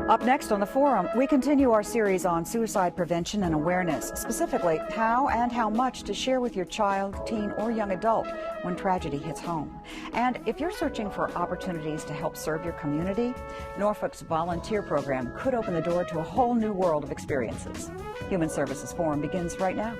Up next on the Forum, we continue our series on suicide prevention and awareness, specifically how and how much to share with your child, teen, or young adult when tragedy hits home. And if you're searching for opportunities to help serve your community, Norfolk's volunteer program could open the door to a whole new world of experiences. Human Services Forum begins right now.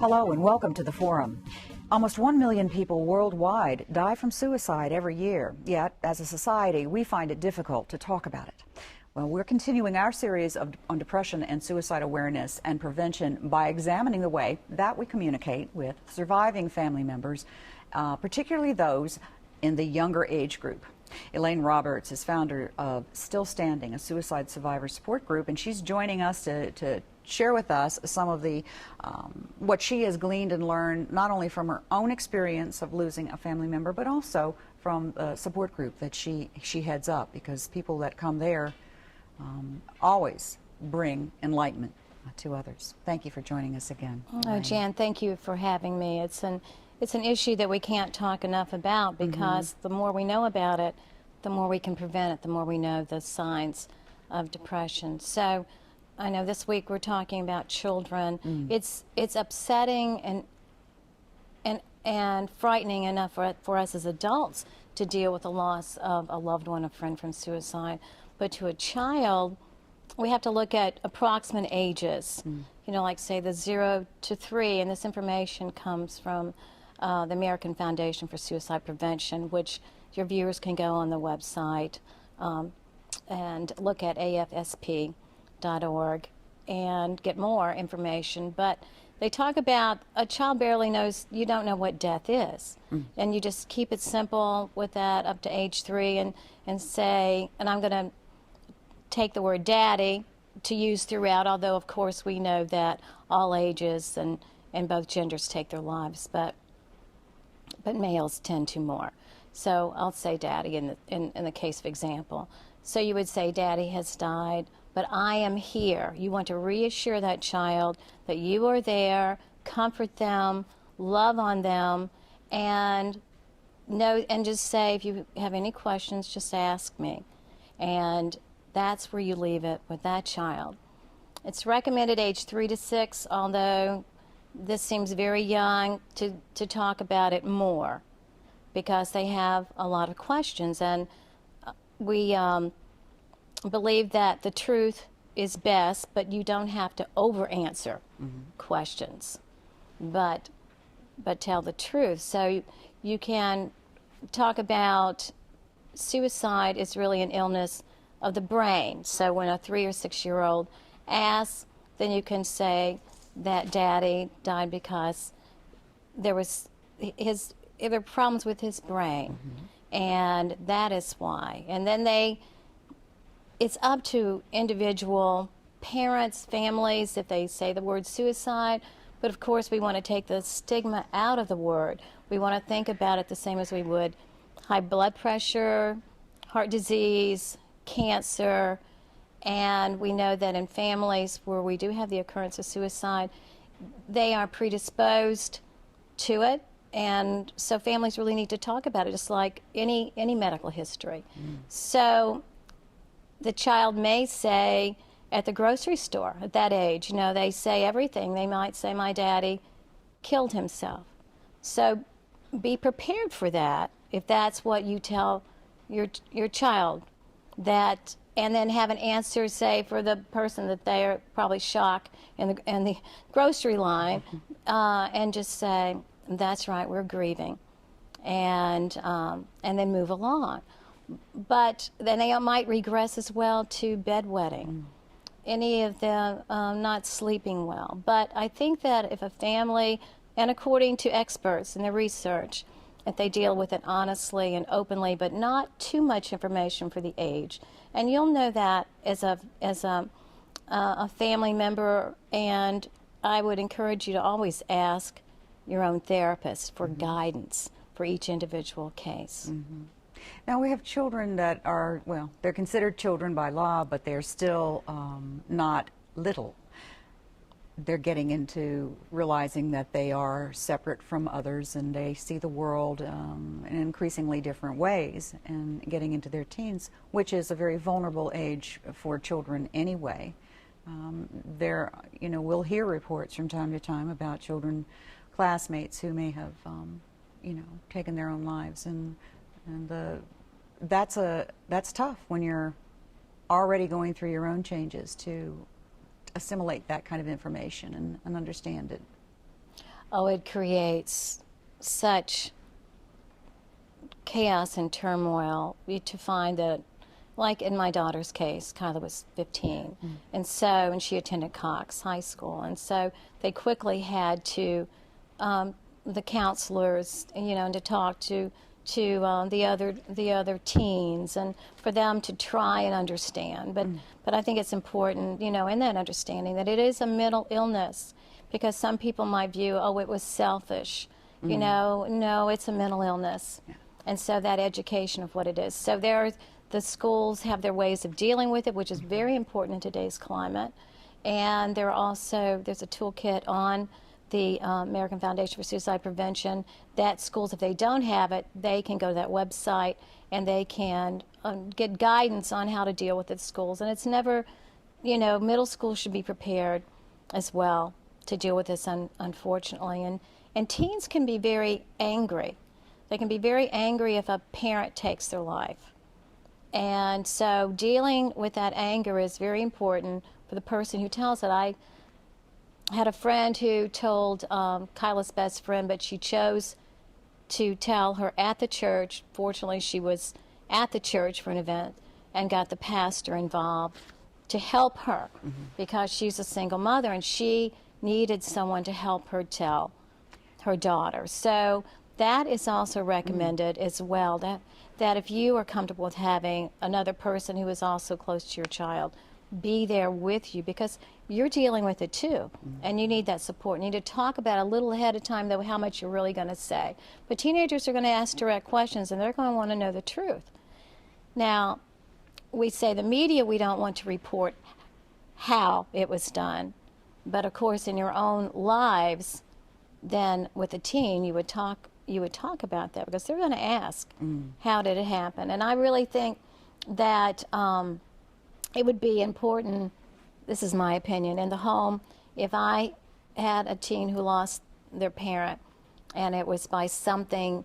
Hello and welcome to the Forum. Almost 1 million people worldwide die from suicide every year, yet as a society we find it difficult to talk about it. Well, we're continuing our series on depression and suicide awareness and prevention by examining the way that we communicate with surviving family members, particularly those in the younger age group. Elaine Roberts is founder of Still Standing, a suicide survivor support group, and she's joining us to share with us some of the what she has gleaned and learned, not only from her own experience of losing a family member, but also from the support group that she heads up, because people that come there always bring enlightenment to others. Thank you for joining us again. Oh, Jan, thank you for having me. It's an issue that we can't talk enough about, because the more we know about it, the more we can prevent it, the more we know the signs of depression. So I know this week we're talking about children. It's upsetting and frightening enough for us as adults to deal with the loss of a loved one, a friend from suicide. But to a child, we have to look at approximate ages, you know, like say the 0 to 3, and this information comes from the American Foundation for Suicide Prevention, which your viewers can go on the website and look at afsp.org and get more information. But they talk about a child barely knows, you don't know what death is. And you just keep it simple with that up to age 3 and say, and I'm going to take the word daddy to use throughout, although of course we know that all ages and both genders take their lives, but males tend to more. So I'll say daddy in the case of example. So you would say, daddy has died, but I am here. You want to reassure that child that you are there, comfort them, love on them, and just say, if you have any questions, just ask me. And that's where you leave it with that child. It's recommended age 3 to 6, although this seems very young to talk about it more, because they have a lot of questions, and we believe that the truth is best, but you don't have to over-answer questions, but tell the truth. So you can talk about suicide is really an illness of the brain. So when a 3 or 6 year old asks, then you can say that daddy died because there were problems with his brain, and that is why. And then it's up to individual parents, families, if they say the word suicide. But of course we want to take the stigma out of the word. We want to think about it the same as we would high blood pressure, heart disease, cancer. And we know that in families where we do have the occurrence of suicide, they are predisposed to it. And so families really need to talk about it, just like any medical history. So the child may say at the grocery store at that age, you know, they say everything. They might say, my daddy killed himself. So be prepared for that if that's what you tell your child. That, and then have an answer, say, for the person that they are probably shocked in the grocery line, and just say, that's right, we're grieving, and then move along. But then they might regress as well to bedwetting, any of them not sleeping well. But I think that if a family, and according to experts in the research, if they deal with it honestly and openly, but not too much information for the age. And you'll know that as a a family member, and I would encourage you to always ask your own therapist for guidance for each individual case. Now we have children that are, well, they're considered children by law, but they're still not little. They're getting into realizing that they are separate from others and they see the world in increasingly different ways, and getting into their teens, which is a very vulnerable age for children anyway. We'll hear reports from time to time about children, classmates who may have, taken their own lives, and that's tough when you're already going through your own changes to assimilate that kind of information and understand it. Oh, it creates such chaos and turmoil to find that, like in my daughter's case, Kyla was 15, and she attended Cox High School, and so they quickly had to, the counselors, and to talk to the other teens, and for them to try and understand. But I think it's important, in that understanding, that it is a mental illness, because some people might view, oh, it was selfish. No, it's a mental illness. Yeah. And so that education of what it is. So the schools have their ways of dealing with it, which is very important in today's climate. And there's a toolkit on the American Foundation for Suicide Prevention that schools, if they don't have it, they can go to that website and they can get guidance on how to deal with it at schools. And it's never, middle school should be prepared as well to deal with this, unfortunately. And teens can be very angry. They can be very angry if a parent takes their life. And so dealing with that anger is very important for the person who tells it. I had a friend who told Kyla's best friend, but she chose to tell her at the church. Fortunately, she was at the church for an event and got the pastor involved to help her, because she's a single mother and she needed someone to help her tell her daughter. So that is also recommended as well, that if you are comfortable with having another person who is also close to your child be there with you, because you're dealing with it too, and you need that support. You need to talk about a little ahead of time, though, how much you're really going to say. But teenagers are going to ask direct questions, and they're going to want to know the truth. Now, we say the media, we don't want to report how it was done, but of course in your own lives, then with a teen, you would talk about that, because they're going to ask, how did it happen? And I really think that it would be important, this is my opinion, in the home, if I had a teen who lost their parent and it was by something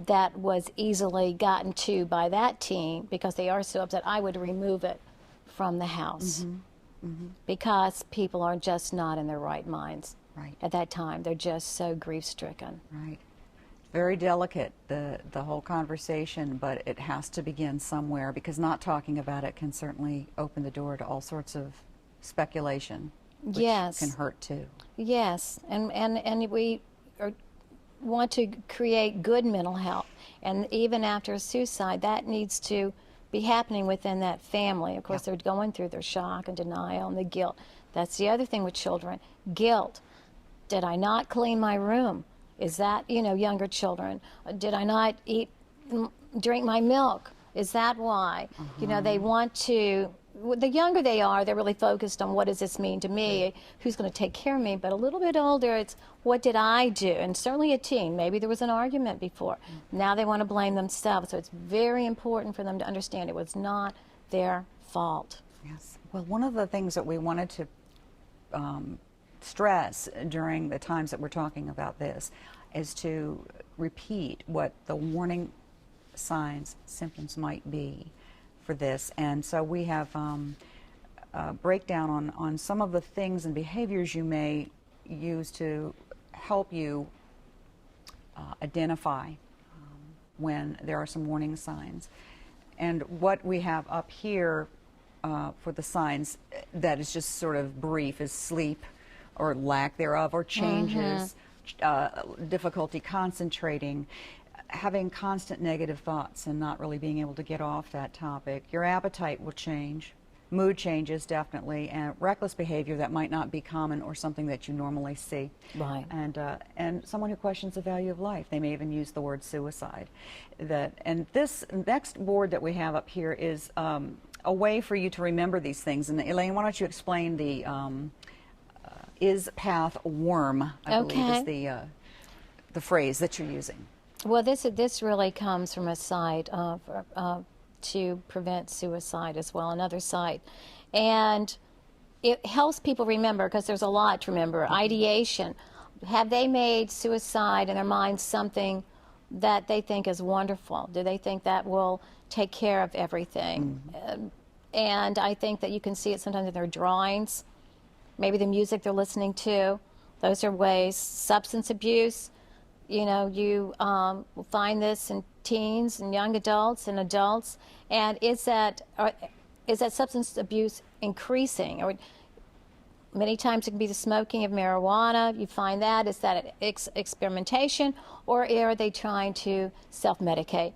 that was easily gotten to by that teen because they are so upset, I would remove it from the house, because people are just not in their right minds at that time. They're just so grief-stricken. Right. Very delicate, the whole conversation, but it has to begin somewhere, because not talking about it can certainly open the door to all sorts of speculation, which can hurt too. Yes, and we want to create good mental health, and even after a suicide, that needs to be happening within that family. Of course, they're going through their shock and denial and the guilt. That's the other thing with children, guilt. Did I not clean my room? Is that, younger children? Did I not drink my milk? Is that why? They want to, the younger they are, they're really focused on what does this mean to me? Who's going to take care of me? But a little bit older, it's what did I do? And certainly a teen, maybe there was an argument before. Now they want to blame themselves. So it's very important for them to understand it was not their fault. Yes. Well, one of the things that we wanted to stress during the times that we're talking about this is to repeat what the warning signs, symptoms might be for this. And so we have a breakdown on some of the things and behaviors you may use to help you identify when there are some warning signs. And what we have up here for the signs that is just sort of brief is sleep, or lack thereof, or changes, difficulty concentrating, having constant negative thoughts and not really being able to get off that topic. Your appetite will change, mood changes, definitely, and reckless behavior that might not be common or something that you normally see. Right. And someone who questions the value of life. They may even use the word suicide. And this next board that we have up here is a way for you to remember these things. And Elaine, why don't you explain the is path worm, I believe is the phrase that you're using. Well, this really comes from a site to prevent suicide as well, another site. And it helps people remember, because there's a lot to remember. Ideation. Have they made suicide in their mind something that they think is wonderful? Do they think that will take care of everything? And I think that you can see it sometimes in their drawings, maybe the music they're listening to. Those are ways. Substance abuse, you know, you will find this in teens and young adults and adults. And is that substance abuse increasing? Or many times it can be the smoking of marijuana. You find that. Is that experimentation, or are they trying to self-medicate?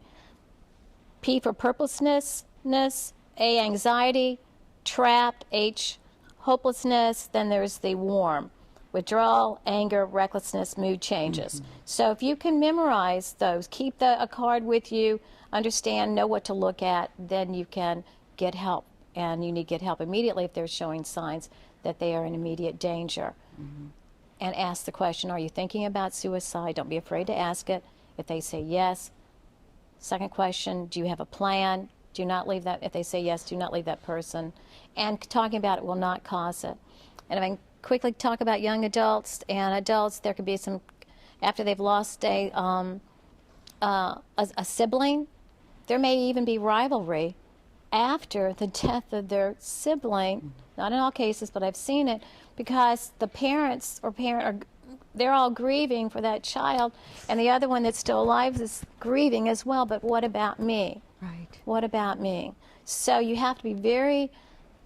P for purposelessness, A, anxiety, trapped, H, hopelessness. Then there's the warm, withdrawal, anger, recklessness, mood changes. So if you can memorize those, keep a card with you, understand, know what to look at, then you can get help. And you need to get help immediately if they're showing signs that they are in immediate danger. And ask the question, are you thinking about suicide? Don't be afraid to ask it. If they say yes, second question, do you have a plan? Do not leave that. If they say yes, do not leave that person. And talking about it will not cause it. And if I can quickly talk about young adults and adults, there could be some, after they've lost a sibling, there may even be rivalry after the death of their sibling. Not in all cases, but I've seen it, because the parents they're all grieving for that child, and the other one that's still alive is grieving as well. But what about me? Right. What about me? So you have to be very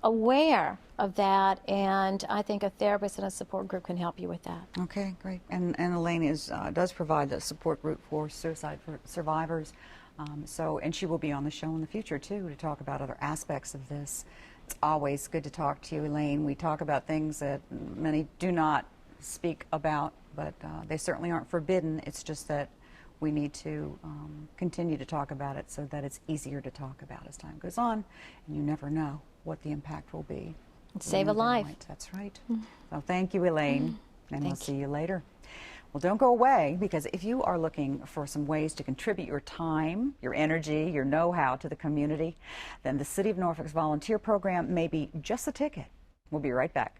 aware of that, and I think a therapist and a support group can help you with that. Okay, great. And Elaine does provide the support group for suicide survivors. And she will be on the show in the future too, to talk about other aspects of this. It's always good to talk to you, Elaine. We talk about things that many do not speak about, but they certainly aren't forbidden. It's just that we need to continue to talk about it so that it's easier to talk about as time goes on, and you never know what the impact will be. Save a life. That's right. So thank you, Elaine, and we'll see you later. Well, don't go away, because if you are looking for some ways to contribute your time, your energy, your know-how to the community, then the City of Norfolk's volunteer program may be just the ticket. We'll be right back.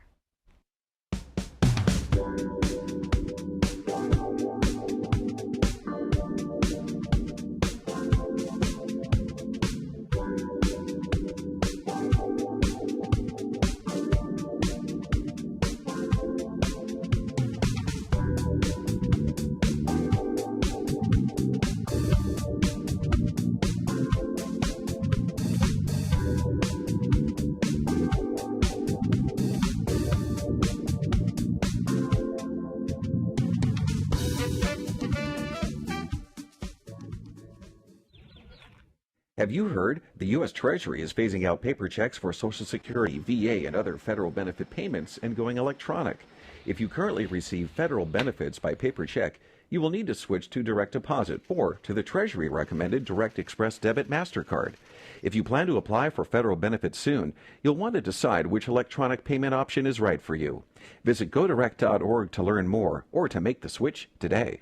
Have you heard? The U.S. Treasury is phasing out paper checks for Social Security, VA, and other federal benefit payments and going electronic. If you currently receive federal benefits by paper check, you will need to switch to direct deposit or to the Treasury recommended Direct Express Debit MasterCard. If you plan to apply for federal benefits soon, you'll want to decide which electronic payment option is right for you. Visit godirect.org to learn more or to make the switch today.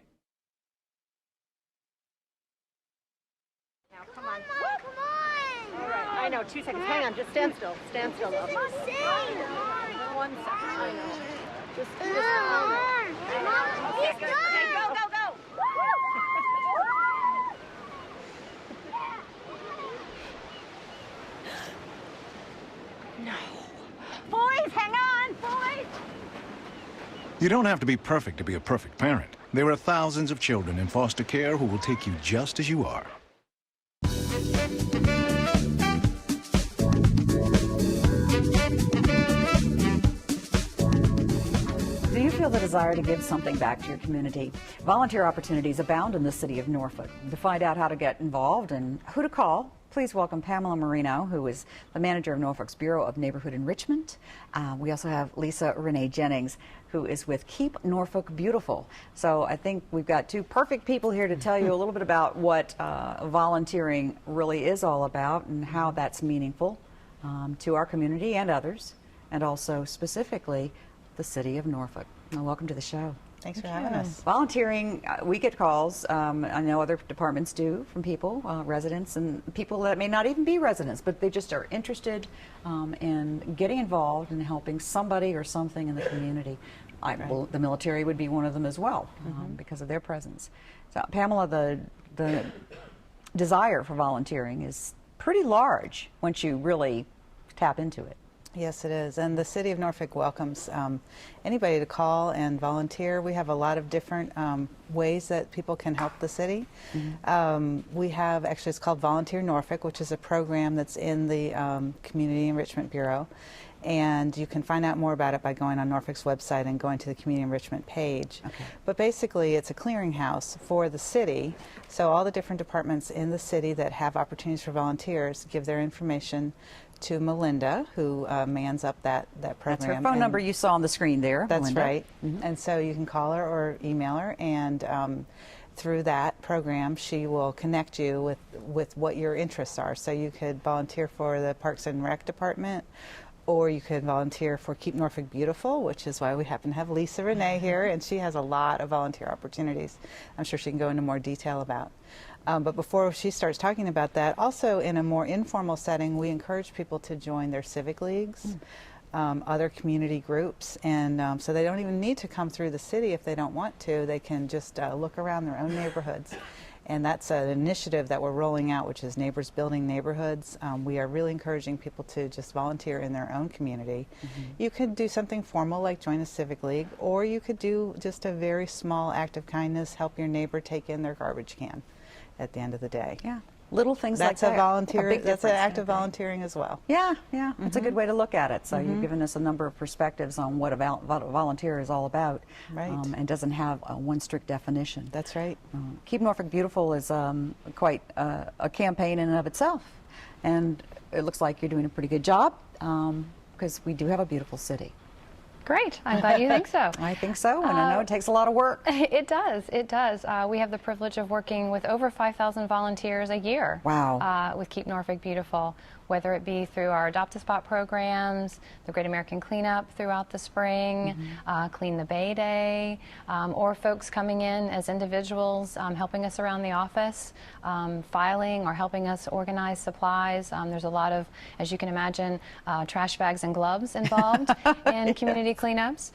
I know, 2 seconds. Hang on, just stand still. Stand still. One second. I know. Just okay, go, go, go. No. Boys, hang on, boys. You don't have to be perfect to be a perfect parent. There are thousands of children in foster care who will take you just as you are. Do you feel the desire to give something back to your community? Volunteer opportunities abound in the City of Norfolk. To find out how to get involved and who to call, Please welcome Pamela Marino, who is the manager of Norfolk's Bureau of Neighborhood Enrichment. We also have Lisa Renee Jennings, who is with Keep Norfolk Beautiful. So I think we've got two perfect people here to tell you a little bit about what volunteering really is all about and how that's meaningful to our community and others, and also specifically the city of Norfolk. Well, welcome to the show. Thanks for having us. Volunteering, we get calls, I know other departments do, from people, residents, and people that may not even be residents, but they just are interested in getting involved and helping somebody or something in the community. Well, the military would be one of them as well, because of their presence. So, Pamela, the desire for volunteering is pretty large once you really tap into it. Yes, it is. And the City of Norfolk welcomes anybody to call and volunteer. We have a lot of different ways that people can help the city. We have, actually, it's called Volunteer Norfolk, which is a program that's in the Community Enrichment Bureau. And you can find out more about it by going on Norfolk's website and going to the Community Enrichment page. Okay. But basically, it's a clearinghouse for the city. So all the different departments in the city that have opportunities for volunteers give their information to Melinda, who mans up that program. That's her phone number you saw on the screen there. That's Melinda. right. And so you can call her or email her, and through that program, she will connect you with what your interests are. So you could volunteer for the Parks and Rec Department, or you could volunteer for Keep Norfolk Beautiful, which is why we happen to have Lisa Renee here, and she has a lot of volunteer opportunities. I'm sure she can go into more detail about. But before she starts talking about that, also in a more informal setting, we encourage people to join their civic leagues, other community groups, and so they don't even need to come through the city if they don't want to. They can just look around their own neighborhoods. And that's an initiative that we're rolling out, which is Neighbors Building Neighborhoods. We are really encouraging people to just volunteer in their own community. You could do something formal like join a civic league, or you could do just a very small act of kindness, help your neighbor take in their garbage can at the end of the day. Yeah, little things that's like that. That's a volunteer. That's an act of Okay. volunteering as well. Yeah, yeah, it's a good way to look at it. So you've given us a number of perspectives on what a volunteer is all about, Right. And doesn't have one strict definition. That's right. Keep Norfolk Beautiful is quite a campaign in and of itself, and it looks like you're doing a pretty good job because we do have a beautiful city. Great. I'm glad you think so. I think so, and I know it takes a lot of work. It does. It does. We have the privilege of working with over 5,000 volunteers a year. Wow. With Keep Norfolk Beautiful, whether it be through our Adopt-A-Spot programs, the Great American Cleanup throughout the spring, Clean the Bay Day, or folks coming in as individuals helping us around the office, filing or helping us organize supplies. There's a lot of, as you can imagine, trash bags and gloves involved in community cleanups.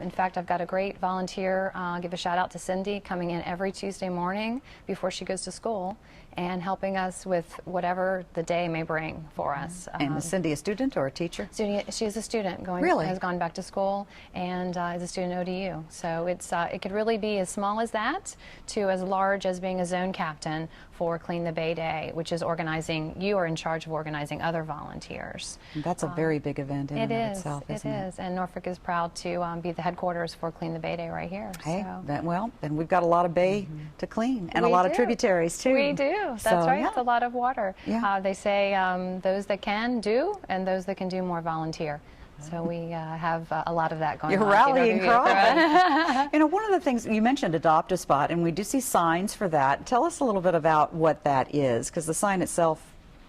In fact, I've got a great volunteer, I'll give a shout out to Cindy, coming in every Tuesday morning before she goes to school and helping us with whatever the day may bring for us. And is Cindy a student or a teacher? She is a student, has gone back to school, and is a student at ODU. So it could really be as small as that to as large as being a zone captain for Clean the Bay Day, which is organizing. You are in charge of organizing other volunteers. And that's a very big event in and of itself, isn't it? It is, and Norfolk is proud to be the headquarters for Clean the Bay Day right here. Hey, so. then we've got a lot of bay to clean, and a lot of tributaries too. We do. That's right. Yeah. It's a lot of water. Yeah. They say those that can do, and those that can do more volunteer. So we have a lot of that going on. You're rallying cry. One of the things you mentioned, Adopt-A-Spot, and we do see signs for that. Tell us a little bit about what that is, because the sign itself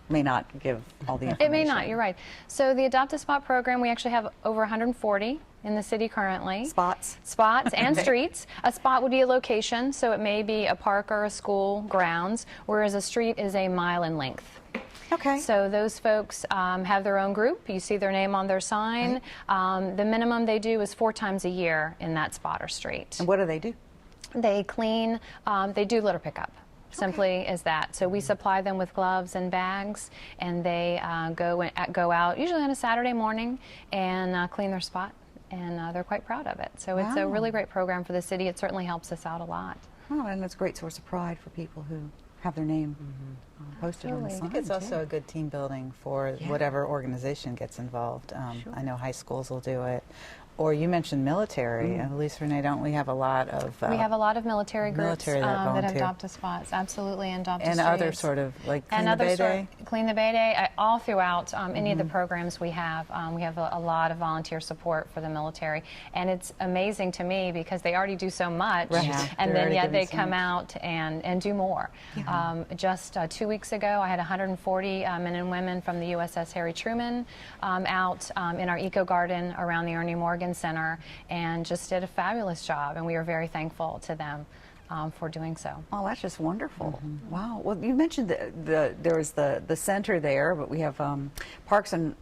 may not give all the information. It may not, you're right. So the Adopt-A-Spot program, we actually have over 140 in the city currently. Spots and streets. A spot would be a location, so it may be a park or a school grounds, whereas a street is a mile in length. Okay. So those folks have their own group. You see their name on their sign. Right. The minimum they do is 4 times a year in that spot or street. And what do they do? They clean, they do litter pickup. Simply as that. So we supply them with gloves and bags, and they go out usually on a Saturday morning and clean their spot, and they're quite proud of it. So it's a really great program for the city. It certainly helps us out a lot. Oh, and it's a great source of pride for people who have their name posted on the sign. I think it's also a good team building for whatever organization gets involved. I know high schools will do it. Or you mentioned military. Lisa Renee, don't we have a lot of... we have a lot of military groups military that that have volunteer. Adopt a Spots, absolutely, and Adopt a and Streets. other sort of, like Clean And the other Bay sort- Day? Clean the Bay Day, all throughout any of the programs we have a lot of volunteer support for the military. And it's amazing to me because they already do so much, Right. Yeah, and they're then already yet giving they so come much. out and do more. Just 2 weeks ago, I had 140 men and women from the USS Harry Truman out in our Eco Garden around the Ernie Morgan Center, and just did a fabulous job, and we are very thankful to them for doing so. Oh, that's just wonderful. Wow. Well, you mentioned there was the center there, but we have Parks and,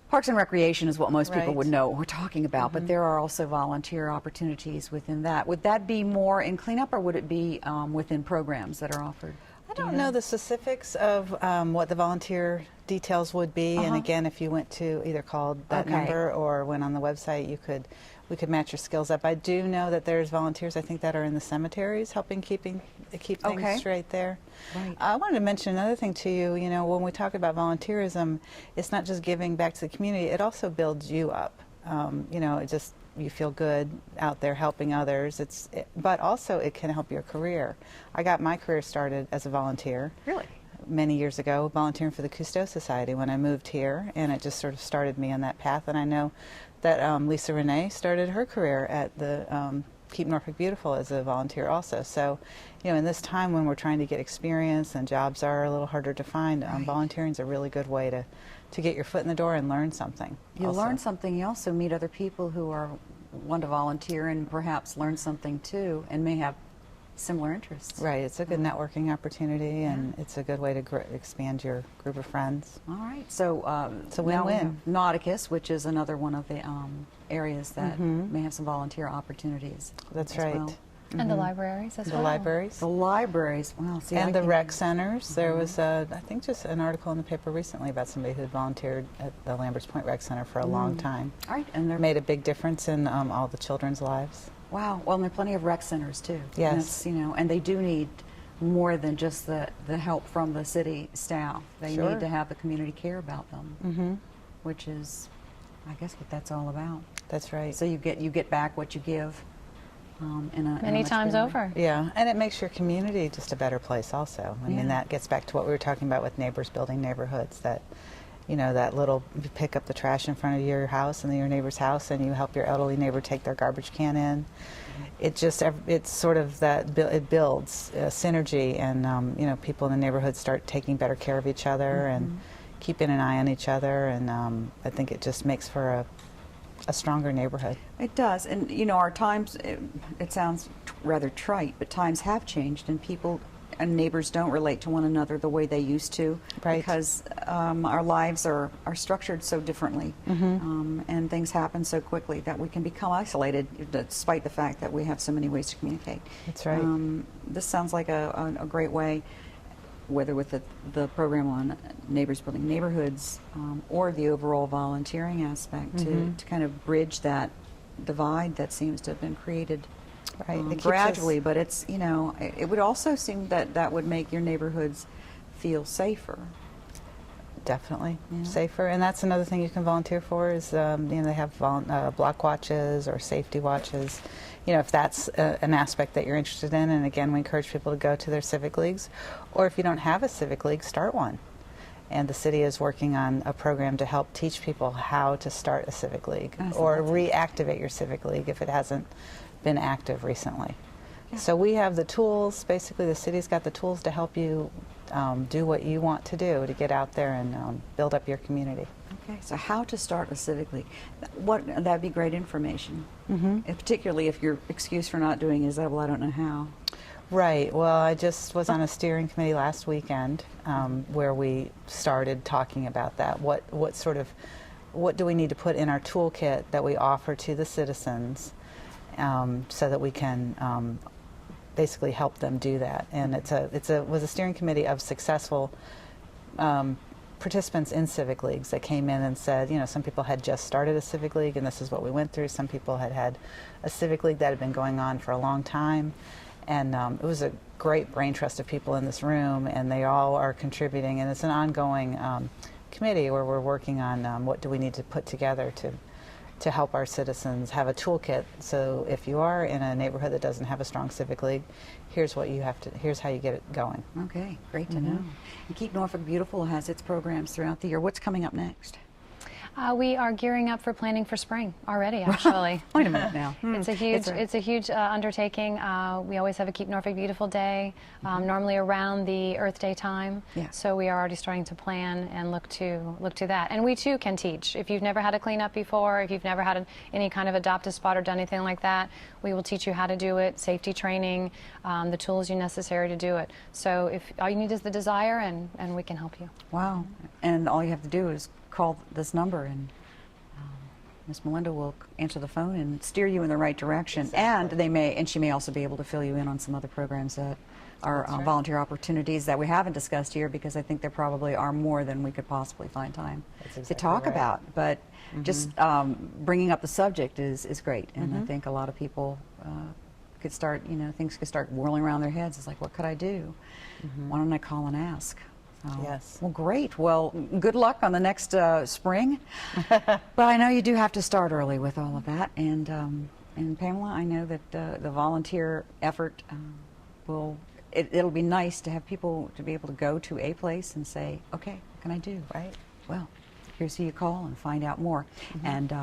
Parks and Recreation is what most people Right. would know what we're talking about, but there are also volunteer opportunities within that. Would that be more in cleanup, or would it be within programs that are offered? I don't know the specifics of what the volunteer details would be, and again, if you went to either called that Okay. number or went on the website, we could match your skills up. I do know that there's volunteers, I think, that are in the cemeteries helping keep things Okay. straight there. Right. I wanted to mention another thing to you. You know, when we talk about volunteerism, it's not just giving back to the community; it also builds you up. You know, it just you feel good out there helping others. But also it can help your career. I got my career started as a volunteer. Really? Many years ago, volunteering for the Cousteau Society when I moved here, and it just sort of started me on that path. And I know that Lisa Renee started her career at the Keep Norfolk Beautiful as a volunteer also. So, you know, in this time when we're trying to get experience and jobs are a little harder to find, volunteering is a really good way to get your foot in the door and learn something. You also. learn something, you also meet other people who want to volunteer and perhaps learn something too, and may have similar interests. Right, it's a good networking opportunity, and it's a good way to expand your group of friends. All right, so It's a now we have win-win. Nauticus, which is another one of the areas that may have some volunteer opportunities. That's as right. well. And the libraries as The well. libraries. The libraries, well, see, And I the can- rec centers. There was, I think, just an article in the paper recently about somebody who had volunteered at the Lamberts Point Rec Center for a long time. All right, and there. Made a big difference in all the children's lives. Wow, well, and there are plenty of rec centers too. Yes. And it's, you know, and they do need more than just the help from the city staff. They Sure. need to have the community care about them, which is, I guess, what that's all about. That's right. So you get back what you give. In a Many much times better way. over. Yeah, and it makes your community just a better place also. I Yeah. mean, that gets back to what we were talking about with neighbors building neighborhoods, that, you know, that little, you pick up the trash in front of your house and your neighbor's house, and you help your elderly neighbor take their garbage can in. It just, it's sort of that, it builds synergy, and, you know, people in the neighborhood start taking better care of each other and keeping an eye on each other, and I think it just makes for a stronger neighborhood. It does, and you know, our times, it sounds rather trite, but times have changed, and people and neighbors don't relate to one another the way they used to, Right. because our lives are structured so differently, and things happen so quickly that we can become isolated, despite the fact that we have so many ways to communicate. That's right. This sounds like a great way, whether with the program on Neighbors Building Neighborhoods or the overall volunteering aspect, to kind of bridge that divide that seems to have been created Right. It keeps gradually. us- But it's, you know, it would also seem that that would make your neighborhoods feel safer. Definitely Yeah. safer, and that's another thing you can volunteer for. Is you know, they have block watches or safety watches. You know, if that's an aspect that you're interested in, and again, we encourage people to go to their civic leagues, or if you don't have a civic league, start one. And the city is working on a program to help teach people how to start a civic league or reactivate your civic league if it hasn't been active recently. So we have the tools. Basically, the city's got the tools to help you do what you want to do to get out there and build up your community. Okay, so how to start a civic league? That'd be great information. And particularly if your excuse for not doing it is that, well, I don't know how. Right. Well, I just was on a steering committee last weekend where we started talking about that. What do we need to put in our toolkit that we offer to the citizens so that we can basically help them do that? And it was a steering committee of successful participants in civic leagues that came in and said, you know, some people had just started a civic league and this is what we went through. Some people had had a civic league that had been going on for a long time. And it was a great brain trust of people in this room, and they all are contributing. And it's an ongoing committee where we're working on what do we need to put together to to help our citizens have a toolkit. So if you are in a neighborhood that doesn't have a strong civic league, here's what you have to. Here's how you get it going. Okay, great to know. And Keep Norfolk Beautiful has its programs throughout the year. What's coming up next? We are gearing up for planning for spring already, actually. Wait a minute now. It's a huge undertaking. We always have a Keep Norfolk Beautiful Day, normally around the Earth Day time. Yeah. So we are already starting to plan and look to that. And we too can teach. If you've never had a cleanup before, if you've never had any kind of adopt a spot or done anything like that, we will teach you how to do it, safety training, the tools you necessary to do it. So if all you need is the desire, and we can help you. Wow. And all you have to do is call this number, and Miss Melinda will answer the phone and steer you in the right direction. Exactly. And she may also be able to fill you in on some other programs that are volunteer opportunities that we haven't discussed here, because I think there probably are more than we could possibly find time to talk about. But just bringing up the subject is great, and I think a lot of people could start, things could start whirling around their heads. It's like, what could I do? Why don't I call and ask? Yes. Well, great. Well, good luck on the next spring. But I know you do have to start early with all of that. And Pamela, I know that the volunteer effort it'll be nice to have people to be able to go to a place and say, okay, what can I do? Right. Well, here's who you call and find out more. And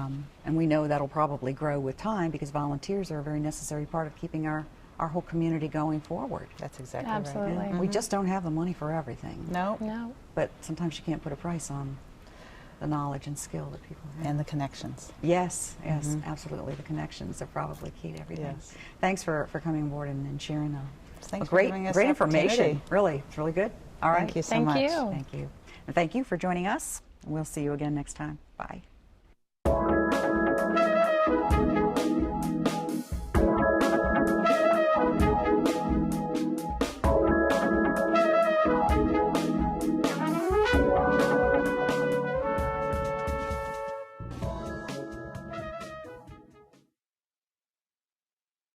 we know that'll probably grow with time, because volunteers are a very necessary part of keeping our whole community going forward. That's exactly Absolutely. right. We just don't have the money for everything. No. No. But sometimes you can't put a price on the knowledge and skill that people have. And the connections. Yes, absolutely. The connections are probably key to everything. Yes. Thanks for coming aboard and sharing Thanks a for great, giving us great the information. opportunity. Really, it's really good. All right. Thank you so Thank much. you. Thank you. And thank you for joining us. We'll see you again next time. Bye.